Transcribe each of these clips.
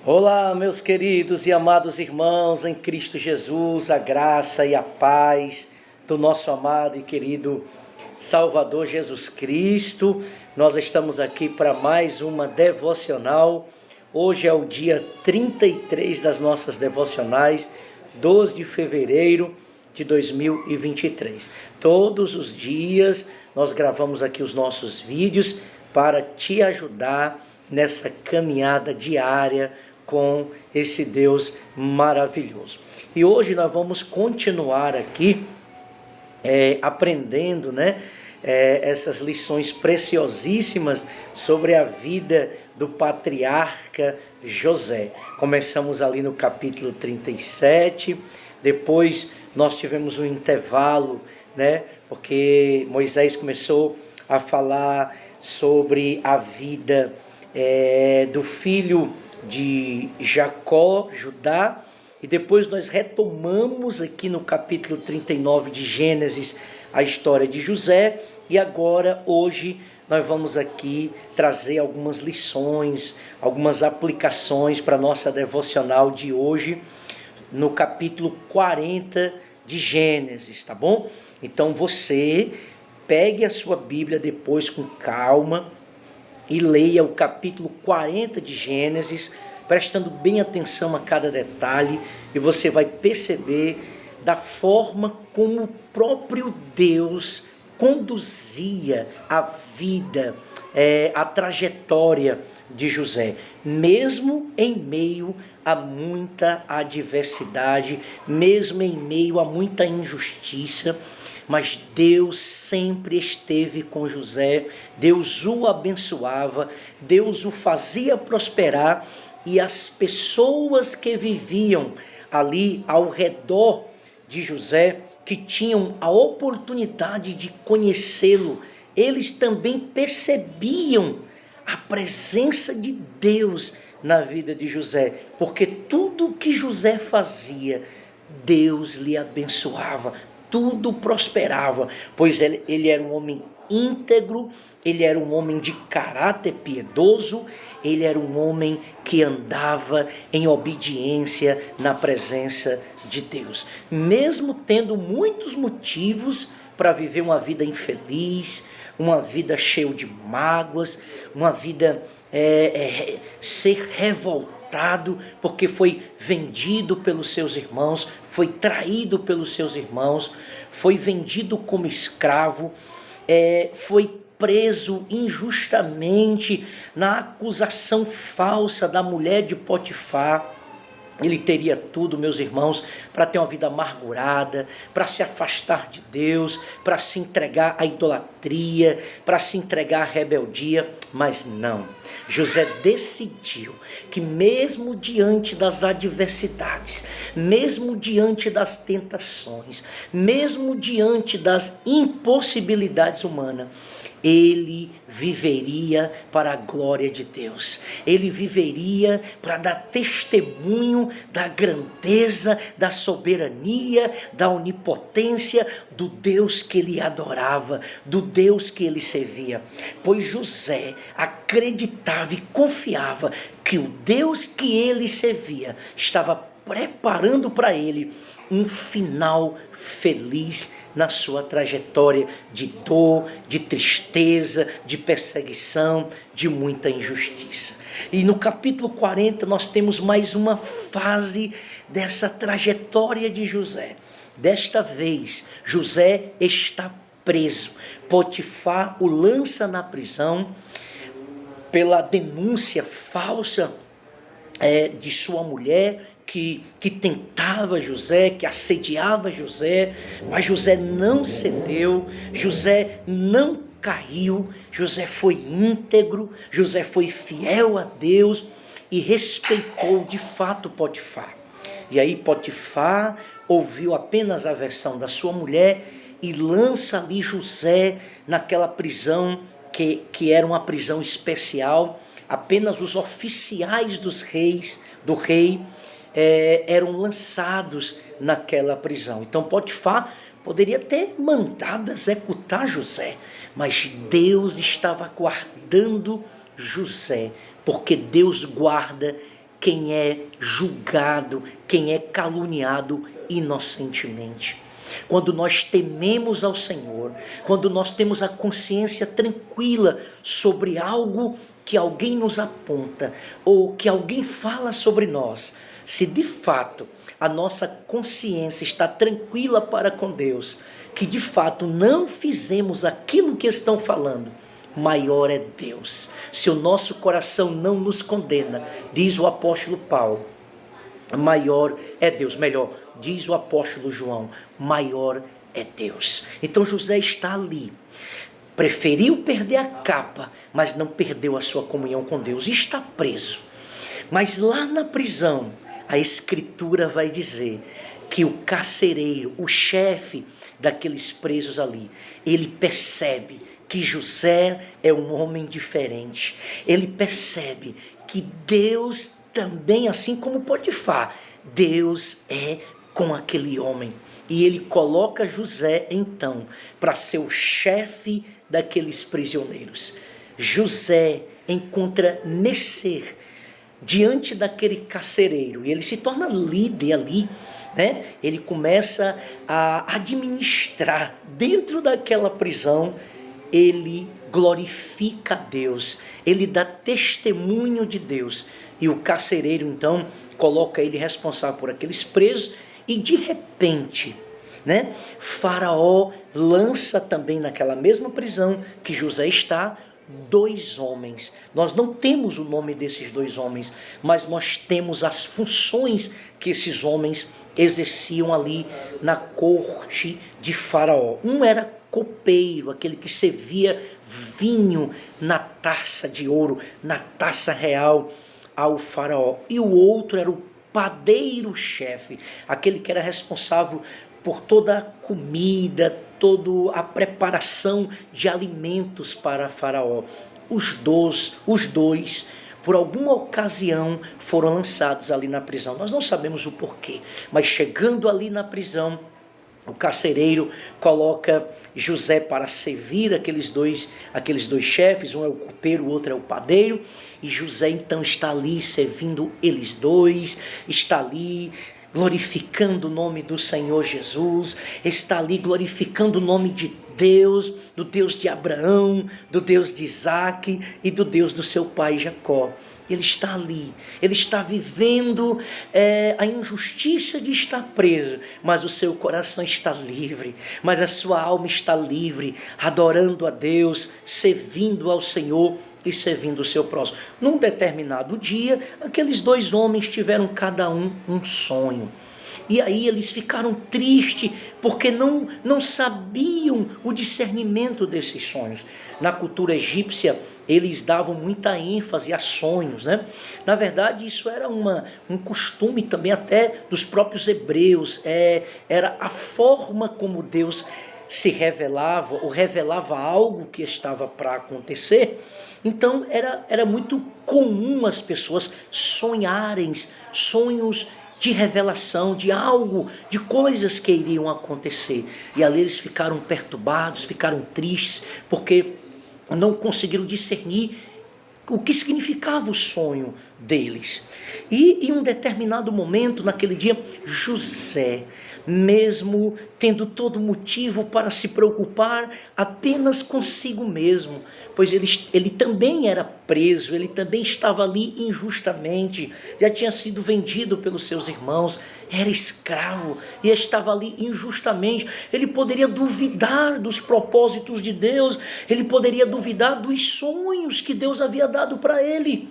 Olá, meus queridos e amados irmãos em Cristo Jesus, a graça e a paz do nosso amado e querido Salvador Jesus Cristo. Nós estamos aqui para mais uma devocional. Hoje é o dia 33 das nossas devocionais, 12 de fevereiro de 2023. Todos os dias nós gravamos aqui os nossos vídeos para te ajudar nessa caminhada diária com esse Deus maravilhoso. E hoje nós vamos continuar aqui aprendendo, essas lições preciosíssimas sobre a vida do patriarca José. Começamos ali no capítulo 37, depois nós tivemos um intervalo, porque Moisés começou a falar sobre a vida do filho de Jacó, Judá, e depois nós retomamos aqui no capítulo 39 de Gênesis a história de José, e agora, hoje, nós vamos aqui trazer algumas lições, algumas aplicações para a nossa devocional de hoje, no capítulo 40 de Gênesis, tá bom? Então você pegue a sua Bíblia depois com calma, e leia o capítulo 40 de Gênesis, prestando bem atenção a cada detalhe, e você vai perceber da forma como o próprio Deus conduzia a vida, a trajetória de José, mesmo em meio a muita adversidade, mesmo em meio a muita injustiça. Mas Deus sempre esteve com José, Deus o abençoava, Deus o fazia prosperar, e as pessoas que viviam ali ao redor de José, que tinham a oportunidade de conhecê-lo, eles também percebiam a presença de Deus na vida de José, porque tudo que José fazia, Deus lhe abençoava, tudo prosperava, pois ele era um homem íntegro, ele era um homem de caráter piedoso, ele era um homem que andava em obediência na presença de Deus. Mesmo tendo muitos motivos para viver uma vida infeliz, uma vida cheia de mágoas, uma vida ser revoltado, porque foi vendido pelos seus irmãos, foi traído pelos seus irmãos, foi vendido como escravo, foi preso injustamente na acusação falsa da mulher de Potifar. Ele teria tudo, meus irmãos, para ter uma vida amargurada, para se afastar de Deus, para se entregar à idolatria, para se entregar à rebeldia, mas não. José decidiu que mesmo diante das adversidades, mesmo diante das tentações, mesmo diante das impossibilidades humanas, ele viveria para a glória de Deus. Ele viveria para dar testemunho da grandeza, da soberania, da onipotência do Deus que ele adorava, do Deus que ele servia. Pois José acreditava e confiava que o Deus que ele servia estava preparando para ele um final feliz na sua trajetória de dor, de tristeza, de perseguição, de muita injustiça. E no capítulo 40 nós temos mais uma fase dessa trajetória de José. Desta vez, José está preso. Potifar o lança na prisão pela denúncia falsa de sua mulher, que tentava José, que assediava José, mas José não cedeu, José não caiu, José foi íntegro, José foi fiel a Deus e respeitou de fato Potifar. E aí Potifar ouviu apenas a versão da sua mulher e lança ali José naquela prisão que era uma prisão especial. Apenas os oficiais do rei eram lançados naquela prisão. Então Potifar poderia ter mandado executar José, mas Deus estava guardando José, porque Deus guarda quem é julgado, quem é caluniado inocentemente. Quando nós tememos ao Senhor, quando nós temos a consciência tranquila sobre algo que alguém nos aponta ou que alguém fala sobre nós, se de fato a nossa consciência está tranquila para com Deus, que de fato não fizemos aquilo que estão falando, maior é Deus. Se o nosso coração não nos condena, diz o apóstolo Paulo, maior é Deus. Melhor, diz o apóstolo João, maior é Deus. Então José está ali, preferiu perder a capa, mas não perdeu a sua comunhão com Deus, e está preso. Mas lá na prisão, a escritura vai dizer que o carcereiro, o chefe daqueles presos ali, ele percebe que José é um homem diferente. Ele percebe que Deus também, assim como Potifar, Deus é com aquele homem. E ele coloca José, então, para ser o chefe daqueles prisioneiros. José encontra Necer diante daquele carcereiro, e ele se torna líder ali, né? Ele começa a administrar dentro daquela prisão. Ele glorifica a Deus, ele dá testemunho de Deus, e o carcereiro então coloca ele responsável por aqueles presos, e de repente, né, Faraó lança também naquela mesma prisão que José está, 2 homens. Nós não temos o nome desses 2 homens, mas nós temos as funções que esses homens exerciam ali na corte de Faraó. Um era copeiro, aquele que servia vinho na taça de ouro, na taça real ao Faraó. E o outro era o padeiro-chefe, aquele que era responsável por toda a comida, toda a preparação de alimentos para Faraó. Os dois, por alguma ocasião, foram lançados ali na prisão. Nós não sabemos o porquê, mas chegando ali na prisão, o carcereiro coloca José para servir aqueles dois chefes, um é o copeiro, o outro é o padeiro, e José então está ali servindo eles dois, está ali glorificando o nome do Senhor Jesus, está ali glorificando o nome de Deus, do Deus de Abraão, do Deus de Isaac e do Deus do seu pai Jacó. Ele está ali, ele está vivendo a injustiça de estar preso, mas o seu coração está livre, mas a sua alma está livre, adorando a Deus, servindo ao Senhor e servindo o seu próximo. Num determinado dia, aqueles 2 homens tiveram cada um sonho. E aí eles ficaram tristes, porque não sabiam o discernimento desses sonhos. Na cultura egípcia, eles davam muita ênfase a sonhos, né? Na verdade, isso era um costume também até dos próprios hebreus. Era a forma como Deus se revelava, ou revelava algo que estava para acontecer. Então era muito comum as pessoas sonharem sonhos de revelação, de algo, de coisas que iriam acontecer. E ali eles ficaram perturbados, ficaram tristes, porque não conseguiram discernir o que significava o sonho deles. E em um determinado momento, naquele dia, José, mesmo tendo todo motivo para se preocupar apenas consigo mesmo, pois ele também era preso, ele também estava ali injustamente, já tinha sido vendido pelos seus irmãos, era escravo e estava ali injustamente. Ele poderia duvidar dos propósitos de Deus, ele poderia duvidar dos sonhos que Deus havia dado para ele.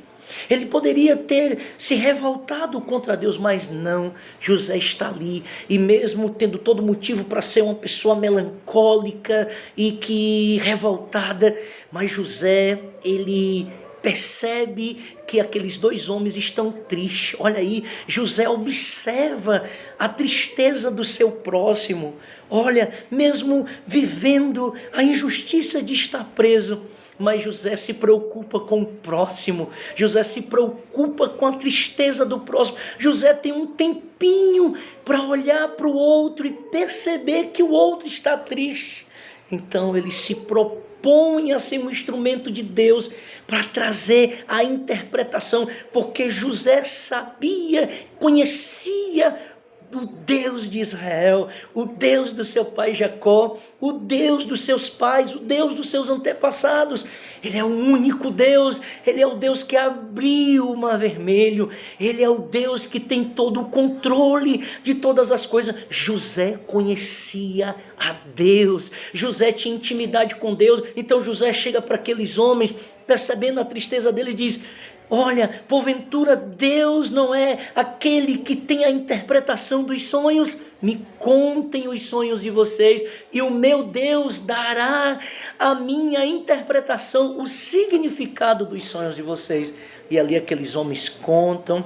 Ele poderia ter se revoltado contra Deus, mas não. José está ali, e mesmo tendo todo motivo para ser uma pessoa melancólica e que revoltada, mas José, ele percebe que aqueles 2 homens estão tristes. Olha aí, José observa a tristeza do seu próximo. Olha, mesmo vivendo a injustiça de estar preso, mas José se preocupa com o próximo, José se preocupa com a tristeza do próximo. José tem um tempinho para olhar para o outro e perceber que o outro está triste. Então ele se propõe dispõe a ser um instrumento de Deus para trazer a interpretação, porque José sabia, conhecia o Deus de Israel, o Deus do seu pai Jacó, o Deus dos seus pais, o Deus dos seus antepassados. Ele é o único Deus, Ele é o Deus que abriu o mar vermelho, Ele é o Deus que tem todo o controle de todas as coisas. José conhecia a Deus, José tinha intimidade com Deus. Então José chega para aqueles homens, percebendo a tristeza deles, e diz: olha, porventura Deus não é aquele que tem a interpretação dos sonhos? Me contem os sonhos de vocês, e o meu Deus dará a minha interpretação, o significado dos sonhos de vocês. E ali aqueles homens contam,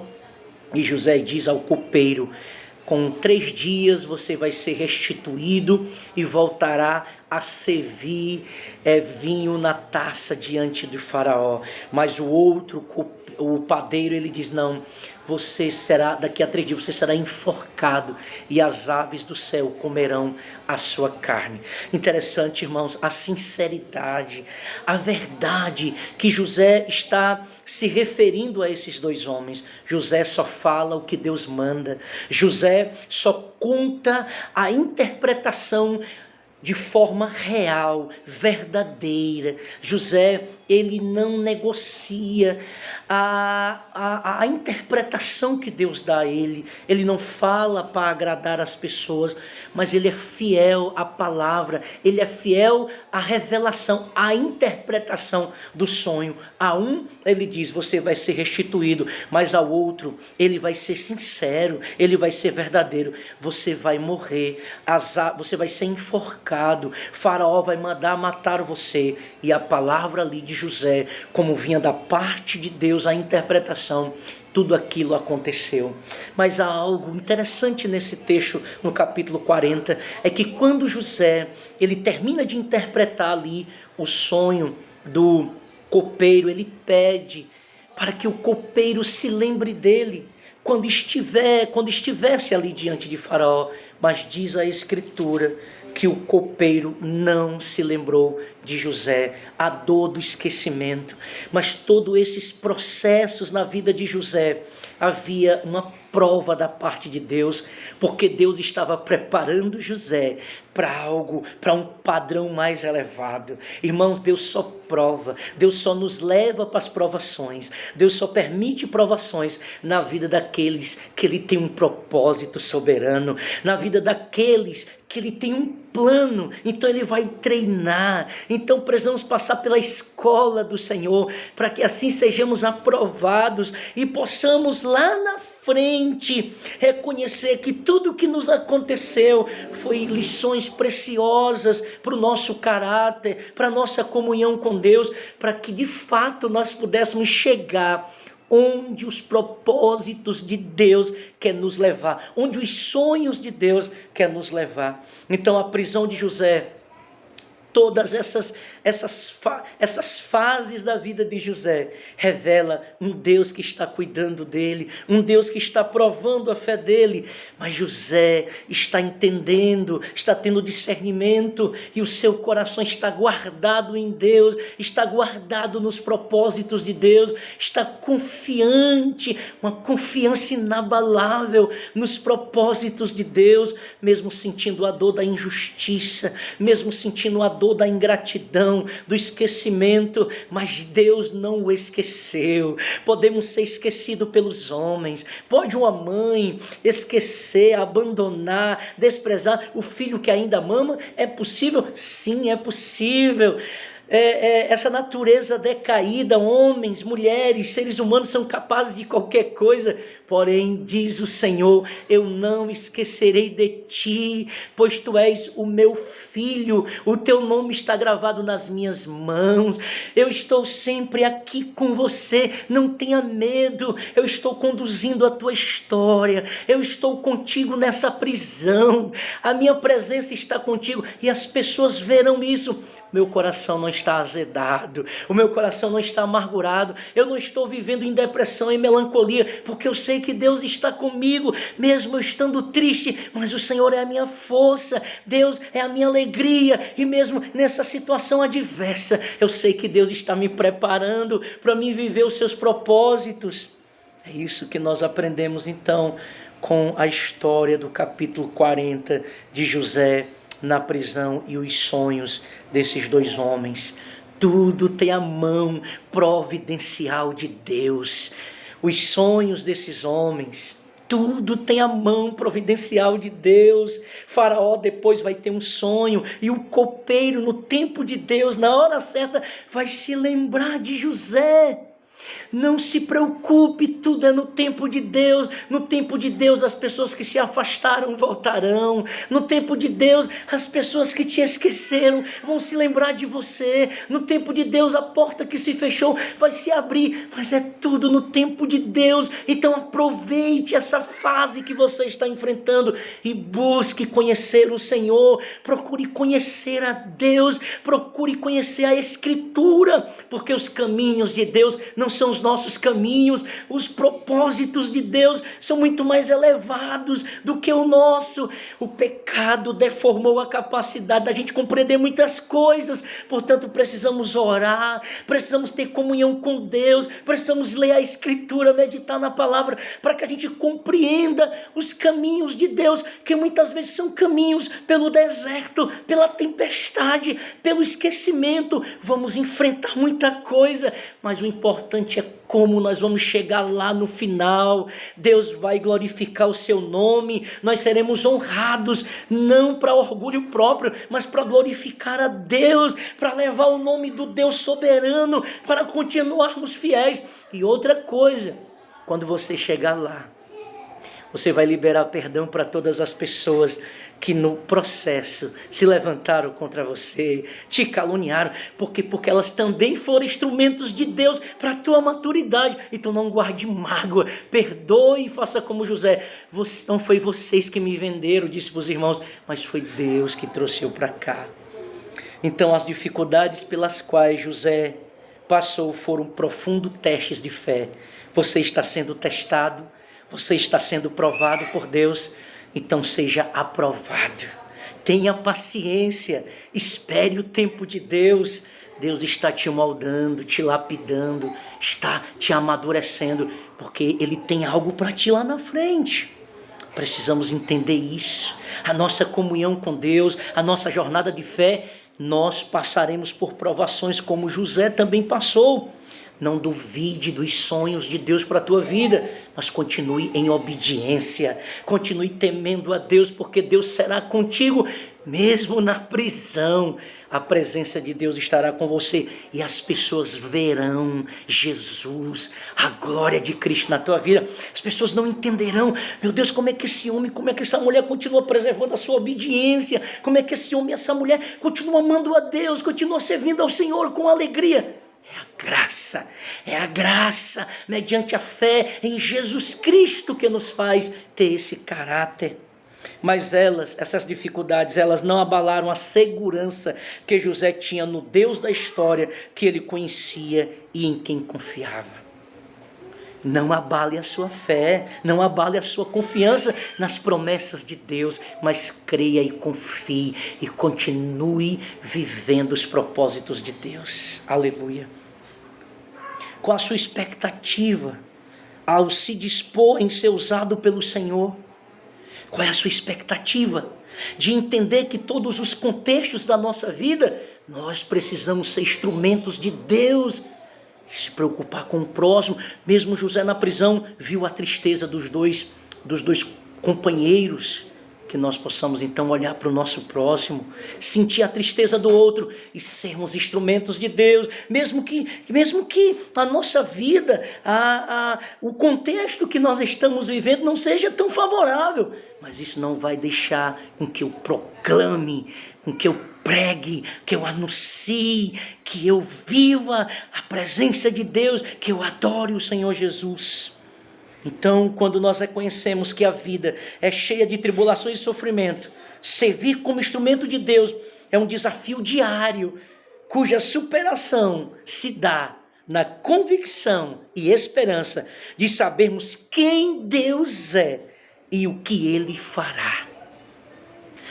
e José diz ao copeiro: com 3 dias você vai ser restituído e voltará a servir vinho na taça diante de Faraó. Mas o padeiro, ele diz: não, você será, daqui a 3 dias você será enforcado, e as aves do céu comerão a sua carne. Interessante, irmãos, a sinceridade, a verdade que José está se referindo a esses 2 homens. José só fala o que Deus manda, José só conta a interpretação de forma real, verdadeira. José, ele não negocia a interpretação que Deus dá a ele. Ele não fala para agradar as pessoas, mas ele é fiel à palavra, ele é fiel à revelação, à interpretação do sonho. A um, ele diz: você vai ser restituído, mas ao outro, ele vai ser sincero, ele vai ser verdadeiro. Você vai morrer, você vai ser enforcado, Faraó vai mandar matar você. E a palavra ali de José, como vinha da parte de Deus, a interpretação, tudo aquilo aconteceu. Mas há algo interessante nesse texto, no capítulo 40, é que quando José, ele termina de interpretar ali o sonho do copeiro, ele pede para que o copeiro se lembre dele quando estivesse ali diante de Faraó. Mas diz a Escritura que o copeiro não se lembrou de José, a dor do esquecimento. Mas todos esses processos na vida de José, havia uma prova da parte de Deus, porque Deus estava preparando José para algo, para um padrão mais elevado. Irmãos, Deus só prova, Deus só nos leva para as provações, Deus só permite provações na vida daqueles que Ele tem um propósito soberano, na vida daqueles que Ele tem um plano. Então Ele vai treinar. Então precisamos passar pela escola do Senhor, para que assim sejamos aprovados e possamos lá na frente reconhecer que tudo que nos aconteceu foi lições preciosas para o nosso caráter, para a nossa comunhão com Deus, para que de fato nós pudéssemos chegar onde os propósitos de Deus quer nos levar, onde os sonhos de Deus quer nos levar. Então a prisão de José, todas essas fases da vida de José, revela um Deus que está cuidando dele, um Deus que está provando a fé dele. Mas José está entendendo, está tendo discernimento, e o seu coração está guardado em Deus, está guardado nos propósitos de Deus, está confiante, uma confiança inabalável nos propósitos de Deus, mesmo sentindo a dor da injustiça, mesmo sentindo a dor da ingratidão, do esquecimento, mas Deus não o esqueceu. Podemos ser esquecidos pelos homens, pode uma mãe esquecer, abandonar, desprezar o filho que ainda mama? É possível? Sim, é possível. Essa natureza decaída, homens, mulheres, seres humanos são capazes de qualquer coisa, porém diz o Senhor: eu não esquecerei de ti, pois tu és o meu filho, o teu nome está gravado nas minhas mãos, eu estou sempre aqui com você, não tenha medo, eu estou conduzindo a tua história, eu estou contigo nessa prisão, a minha presença está contigo, e as pessoas verão isso. meu coração não está azedado, o meu coração não está amargurado, eu não estou vivendo em depressão e melancolia, porque eu sei que Deus está comigo, mesmo eu estando triste, mas o Senhor é a minha força, Deus é a minha alegria, e mesmo nessa situação adversa, eu sei que Deus está me preparando para mim viver os seus propósitos. É isso que nós aprendemos então com a história do capítulo 40 de José na prisão e os sonhos desses dois homens. Tudo tem a mão providencial de Deus. Os sonhos desses homens, tudo tem a mão providencial de Deus. Faraó depois vai ter um sonho, e o copeiro, no tempo de Deus, na hora certa, vai se lembrar de José. Não se preocupe, tudo é no tempo de Deus. No tempo de Deus as pessoas que se afastaram voltarão. No tempo de Deus as pessoas que te esqueceram vão se lembrar de você. No tempo de Deus a porta que se fechou vai se abrir. Mas é tudo no tempo de Deus. Então aproveite essa fase que você está enfrentando e busque conhecer o Senhor. Procure conhecer a Deus. Procure conhecer a Escritura, porque os caminhos de Deus não são os nossos caminhos, os propósitos de Deus são muito mais elevados do que o nosso. O pecado deformou a capacidade da gente compreender muitas coisas, portanto precisamos orar, precisamos ter comunhão com Deus, precisamos ler a Escritura, meditar na palavra, para que a gente compreenda os caminhos de Deus, que muitas vezes são caminhos pelo deserto, pela tempestade, pelo esquecimento. Vamos enfrentar muita coisa, mas o importante é como nós vamos chegar lá no final. Deus vai glorificar o seu nome, nós seremos honrados, não para orgulho próprio, mas para glorificar a Deus, para levar o nome do Deus soberano, para continuarmos fiéis. E outra coisa, quando você chegar lá, você vai liberar perdão para todas as pessoas que no processo se levantaram contra você, te caluniaram, porque elas também foram instrumentos de Deus para a tua maturidade. Então não guarde mágoa, perdoe e faça como José. Não foi vocês que me venderam, disse para os irmãos, mas foi Deus que trouxe eu para cá. Então as dificuldades pelas quais José passou foram profundos testes de fé. Você está sendo testado, você está sendo provado por Deus. Então seja aprovado, tenha paciência, espere o tempo de Deus. Deus está te moldando, te lapidando, está te amadurecendo, porque Ele tem algo para ti lá na frente. Precisamos entender isso. A nossa comunhão com Deus, a nossa jornada de fé, nós passaremos por provações como José também passou. Não duvide dos sonhos de Deus para a tua vida, mas continue em obediência, continue temendo a Deus, porque Deus será contigo, mesmo na prisão. A presença de Deus estará com você e as pessoas verão Jesus, a glória de Cristo na tua vida. As pessoas não entenderão, meu Deus, como é que esse homem, como é que essa mulher continua preservando a sua obediência, como é que esse homem, essa mulher continua amando a Deus, continua servindo ao Senhor com alegria. É a graça, mediante a fé em Jesus Cristo, que nos faz ter esse caráter. Mas essas dificuldades, elas não abalaram a segurança que José tinha no Deus da história, que ele conhecia e em quem confiava. Não abale a sua fé, não abale a sua confiança nas promessas de Deus, mas creia e confie e continue vivendo os propósitos de Deus. Aleluia. Qual a sua expectativa ao se dispor em ser usado pelo Senhor? Qual é a sua expectativa de entender que todos os contextos da nossa vida, nós precisamos ser instrumentos de Deus, se preocupar com o próximo? Mesmo José na prisão viu a tristeza dos dois companheiros. Que nós possamos então olhar para o nosso próximo, sentir a tristeza do outro e sermos instrumentos de Deus, mesmo que a nossa vida, o contexto que nós estamos vivendo não seja tão favorável, mas isso não vai deixar com que eu proclame, com que eu pregue, que eu anuncie, que eu viva a presença de Deus, que eu adore o Senhor Jesus. Então, quando nós reconhecemos que a vida é cheia de tribulações e sofrimento, servir como instrumento de Deus é um desafio diário. cuja superação se dá na convicção e esperança de sabermos quem Deus é e o que Ele fará.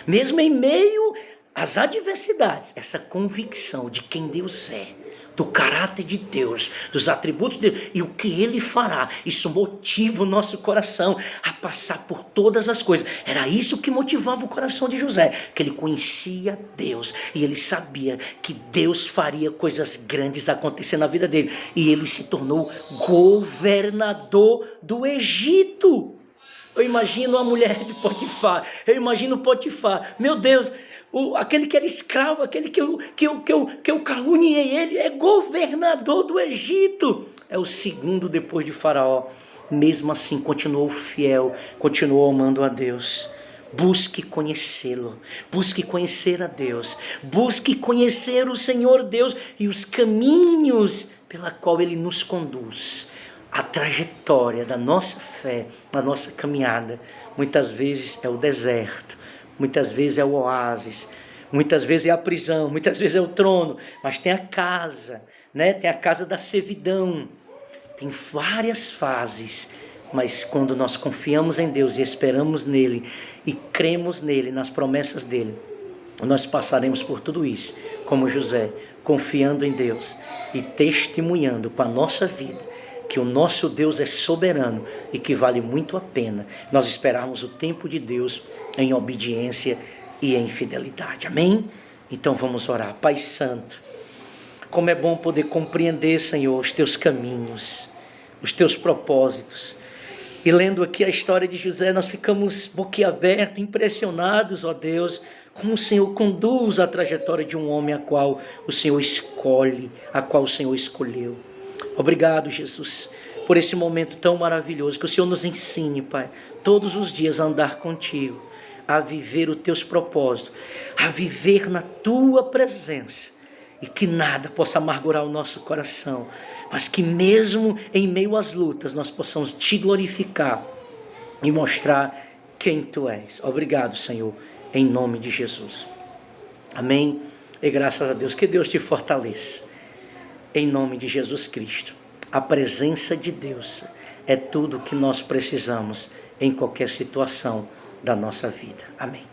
Mesmo em meio às adversidades, essa convicção de quem Deus é, do caráter de Deus, dos atributos de Deus e o que Ele fará, isso motiva o nosso coração a passar por todas as coisas. Era isso que motivava o coração de José, que ele conhecia Deus e ele sabia que Deus faria coisas grandes acontecer na vida dele, e ele se tornou governador do Egito. Eu imagino a mulher de Potifar, eu imagino Potifar, meu Deus, aquele que era escravo, aquele que eu caluniei, ele é governador do Egito. É o segundo depois de Faraó. Mesmo assim, continuou fiel, continuou amando a Deus. Busque conhecê-lo, busque conhecer a Deus, busque conhecer o Senhor Deus e os caminhos pela qual Ele nos conduz. A trajetória da nossa fé, da nossa caminhada, muitas vezes é o deserto, muitas vezes é o oásis, muitas vezes é a prisão, muitas vezes é o trono, mas tem a casa, né? Tem a casa da servidão, tem várias fases, mas quando nós confiamos em Deus e esperamos nele e cremos nele, nas promessas dele, nós passaremos por tudo isso, como José, confiando em Deus e testemunhando com a nossa vida que o nosso Deus é soberano e que vale muito a pena nós esperarmos o tempo de Deus em obediência e em fidelidade. Amém? Então vamos orar. Pai Santo, como é bom poder compreender, Senhor, os teus caminhos, os teus propósitos. E lendo aqui a história de José, nós ficamos boquiabertos, impressionados, ó Deus, como o Senhor conduz a trajetória de um homem a qual o Senhor escolhe, a qual o Senhor escolheu. Obrigado, Jesus, por esse momento tão maravilhoso, que o Senhor nos ensine, Pai, todos os dias a andar contigo, a viver os teus propósitos, a viver na tua presença, e que nada possa amargurar o nosso coração, mas que mesmo em meio às lutas nós possamos te glorificar e mostrar quem tu és. Obrigado, Senhor, em nome de Jesus. Amém. E graças a Deus, que Deus te fortaleça. Em nome de Jesus Cristo. A presença de Deus é tudo o que nós precisamos em qualquer situação da nossa vida. Amém.